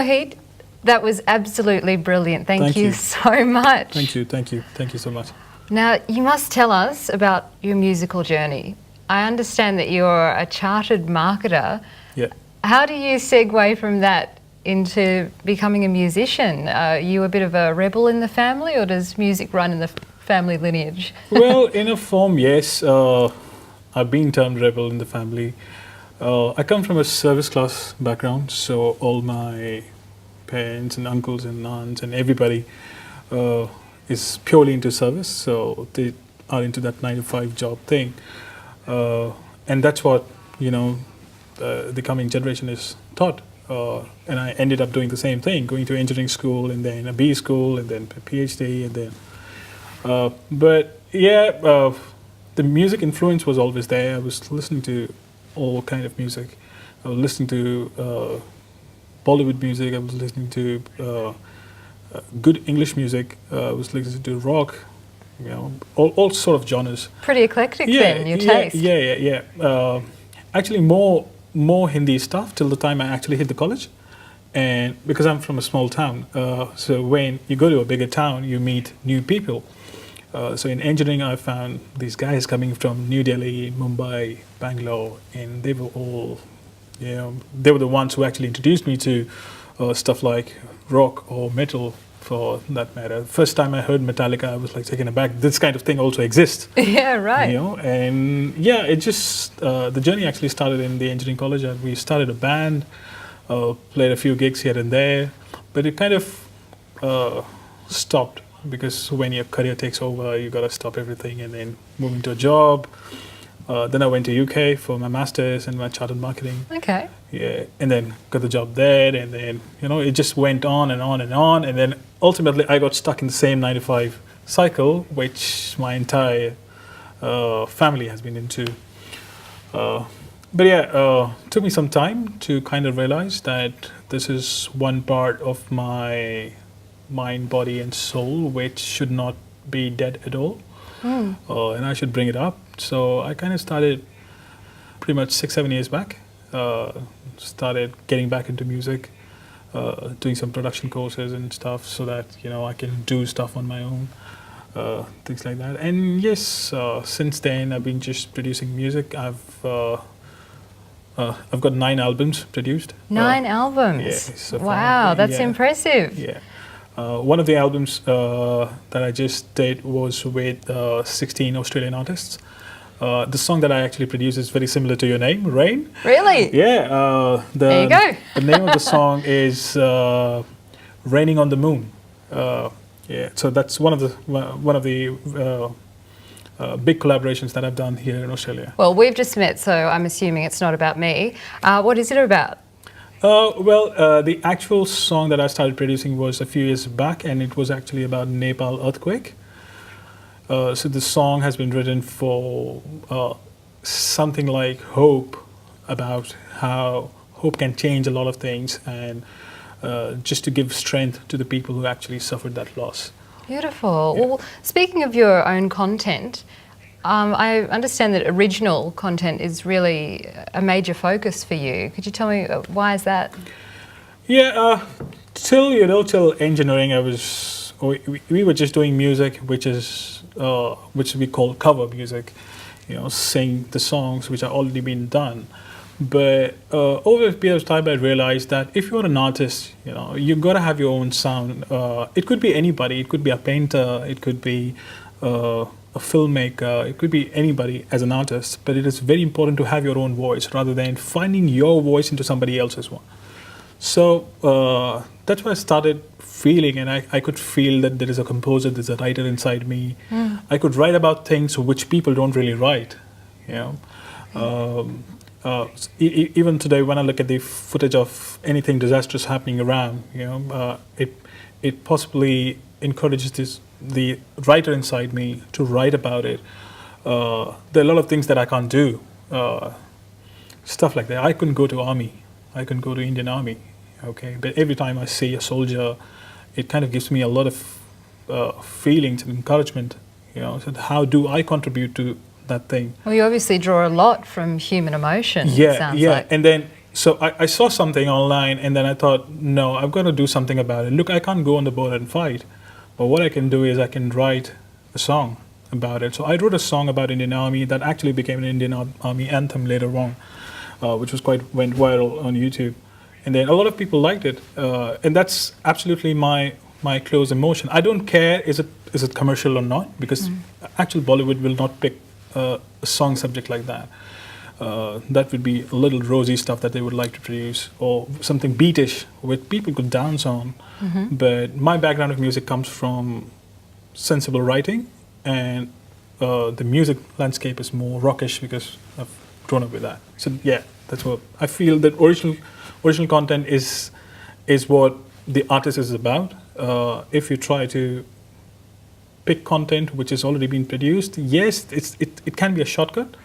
Mohit, that was absolutely brilliant. Thank you so much. Thank you so much. Now, you must tell us about your musical journey. I understand that you're a chartered marketer. Yeah. How do you segue from that into becoming a musician? Are you a bit of a rebel in the family, or does music run in the family lineage? Well, in a form, yes. I've been termed rebel in the family. I come from a service class background, so all my parents and uncles and aunts and everybody is purely into service, so they are into that 9 to 5 job thing. And that's what, the coming generation is taught. And I ended up doing the same thing, going to engineering school and then a B school and then a PhD and then. The music influence was always there. I was listening to all kind of music. I was listening to Bollywood music. I was listening to good English music. I was listening to rock. All sort of genres. Pretty eclectic then, your taste. Yeah. Actually, more Hindi stuff till the time I actually hit the college. And because I'm from a small town, so when you go to a bigger town, you meet new people. So in engineering, I found these guys coming from New Delhi, Mumbai, Bangalore, and they were all, they were the ones who actually introduced me to stuff like rock or metal, for that matter. First time I heard Metallica, I was like taken aback. This kind of thing also exists. Yeah, right. It just the journey actually started in the engineering college. We started a band, played a few gigs here and there, but it kind of stopped. Because when your career takes over, you gotta stop everything and then move into a job. Then I went to UK for my master's and my chartered marketing. Okay. Yeah, and then got the job there, and then it just went on and on and on, and then ultimately I got stuck in the same 9 to 5 cycle, which my entire family has been into. Took me some time to kind of realize that this is one part of my mind, body, and soul, which should not be dead at all, and I should bring it up. So I kind of started pretty much 6-7 years back. Started getting back into music, doing some production courses and stuff, so that I can do stuff on my own, things like that. And yes, since then I've been just producing music. I've got 9 albums produced. 9 albums. Yeah, so wow, that's impressive. Yeah. One of the albums that I just did was with 16 Australian artists. The song that I actually produced is very similar to your name, Raine. Really? Yeah. There you go. The name of the song is "Raining on the Moon." So that's one of the big collaborations that I've done here in Australia. Well, we've just met, so I'm assuming it's not about me. What is it about? The actual song that I started producing was a few years back, and it was actually about Nepal earthquake. So the song has been written for something like hope, about how hope can change a lot of things, and just to give strength to the people who actually suffered that loss. Beautiful. Yeah. Well, speaking of your own content, I understand that original content is really a major focus for you. Could you tell me why is that? Yeah, till engineering, we were just doing music, which we call cover music, sing the songs which are already been done. But over a period of time, I realized that if you're an artist, you've got to have your own sound. It could be anybody. It could be a painter. It could be a filmmaker, it could be anybody as an artist, but it is very important to have your own voice rather than finding your voice into somebody else's one. So that's why I started feeling, and I could feel that there is a composer, there's a writer inside me. I could write about things which people don't really write. Even today, when I look at the footage of anything disastrous happening around, it possibly encourages the writer inside me to write about it. There are a lot of things that I can't do, stuff like that. I couldn't go to army. I couldn't go to Indian Army, okay? But every time I see a soldier, it kind of gives me a lot of feelings and encouragement, So how do I contribute to that thing? Well, you obviously draw a lot from human emotion, it sounds like. And then So I saw something online, and then I thought, no, I've got to do something about it. Look, I can't go on the border and fight, but what I can do is I can write a song about it. So I wrote a song about Indian Army that actually became an Indian Army anthem later on, which went viral on YouTube. And then a lot of people liked it, and that's absolutely my close emotion. I don't care is it commercial or not, because actual Bollywood will not pick a song subject like that. That would be a little rosy stuff that they would like to produce, or something beatish which people could dance on. But my background of music comes from sensible writing, and the music landscape is more rockish because I've grown up with that. So yeah, that's what I feel. That original content is what the artist is about. If you try to pick content which has already been produced, yes, it can be a shortcut,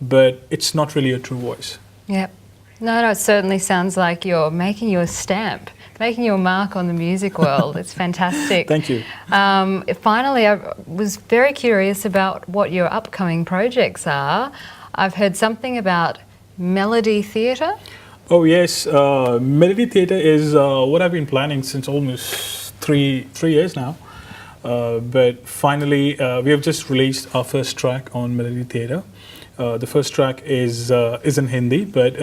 but it's not really a true voice. Yep. No, it certainly sounds like you're making your stamp, making your mark on the music world. It's fantastic. Thank you. Finally, I was very curious about what your upcoming projects are. I've heard something about Melody Theatre. Oh yes, Melody Theatre is what I've been planning since almost three years now. But finally, we have just released our first track on Melody Theatre. The first track is in Hindi, but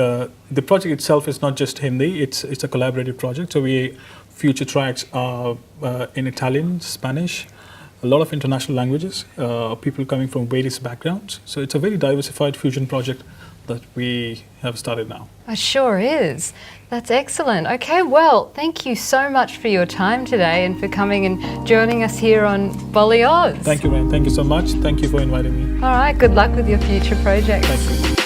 the project itself is not just Hindi. It's a collaborative project. So future tracks are in Italian, Spanish, a lot of international languages. People coming from various backgrounds. So it's a very diversified fusion project that we have started now. It sure is. That's excellent. Okay, well, thank you so much for your time today and for coming and joining us here on BollyOz. Thank you, Raine. Thank you so much. Thank you for inviting me. All right, good luck with your future projects. Thank you.